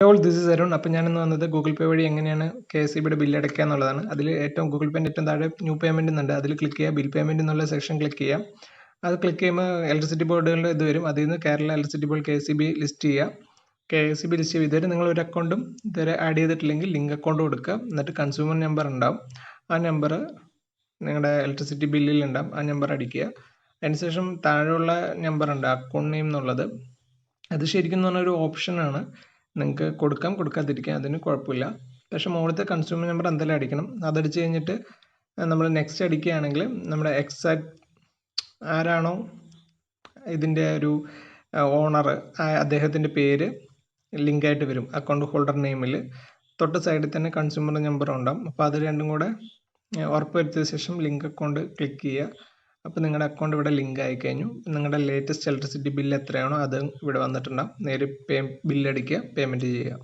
All this is Arun. അപ്പോൾ ഞാനിന്ന് വന്നത് ഗൂഗിൾ പേ വഴി എങ്ങനെയാണ് KSEBിയുടെ ബില്ല് അടയ്ക്കുക എന്നുള്ളതാണ്. അതിൽ ഏറ്റവും ഗൂഗിൾ പേൻ്റെ ഏറ്റവും താഴെ ന്യൂ പേയ്മെൻറ്റ് എന്നുണ്ട്. അതിൽ ക്ലിക്ക് ചെയ്യുക, ബിൽ പേയ്മെൻറ്റ് എന്നുള്ള സെക്ഷൻ ക്ലിക്ക് ചെയ്യാം. അത് ക്ലിക്ക് ചെയ്യുമ്പോൾ ഇലക്ട്രിസിറ്റി ബോർഡുകളുടെ ഇത് വരും. അതിൽ നിന്ന് Kerala electricity board KSEB list ചെയ്യുക. KSEB ലിസ്റ്റ് ചെയ്ത് ഇതുവരെ നിങ്ങൾ ഒരു അക്കൗണ്ടും ഇതുവരെ ആഡ് ചെയ്തിട്ടില്ലെങ്കിൽ ലിങ്ക് അക്കൗണ്ട് കൊടുക്കുക. എന്നിട്ട് കൺസ്യൂമർ നമ്പർ ഉണ്ടാവും. ആ നമ്പർ നിങ്ങളുടെ ഇലക്ട്രിസിറ്റി ബില്ലിൽ ഉണ്ടാവും. ആ നമ്പർ അടിക്കുക. അതിനുശേഷം താഴെയുള്ള നമ്പർ ഉണ്ട് അക്കൗണ്ട് നെയിം എന്നുള്ളത്. അത് ശരിക്കും എന്ന് പറഞ്ഞാൽ ഒരു ഓപ്ഷനാണ്. നിങ്ങൾക്ക് കൊടുക്കാം കൊടുക്കാതിരിക്കാം, അതിന് കുഴപ്പമില്ല. പക്ഷെ മുകളിലത്തെ കൺസ്യൂമർ നമ്പർ എന്തായാലും അടിക്കണം. അതടിച്ച് കഴിഞ്ഞിട്ട് നമ്മൾ നെക്സ്റ്റ് അടിക്കുകയാണെങ്കിൽ നമ്മുടെ എക്സാക്ട് ആരാണോ ഇതിൻ്റെ ഒരു ഓണർ അദ്ദേഹത്തിൻ്റെ പേര് ലിങ്കായിട്ട് വരും അക്കൗണ്ട് ഹോൾഡർ നെയിമിൽ. തൊട്ട് സൈഡിൽ തന്നെ കൺസ്യൂമർ നമ്പർ ഉണ്ടാവും. അപ്പോൾ അത് രണ്ടും കൂടെ ഉറപ്പുവരുത്തിയ ശേഷം ലിങ്ക് അക്കൗണ്ട് ക്ലിക്ക് ചെയ്യുക. അപ്പോൾ നിങ്ങളുടെ അക്കൗണ്ട് ഇവിടെ ലിങ്ക് ആയി കഴിഞ്ഞു. നിങ്ങളുടെ ലേറ്റസ്റ്റ് ഇലക്ട്രിസിറ്റി ബില്ല് എത്രയാണോ അത് ഇവിടെ വന്നിട്ടുണ്ടാവും. നേരെ ബില്ലടിക്കുക, പേയ്മെൻറ്റ് ചെയ്യുക.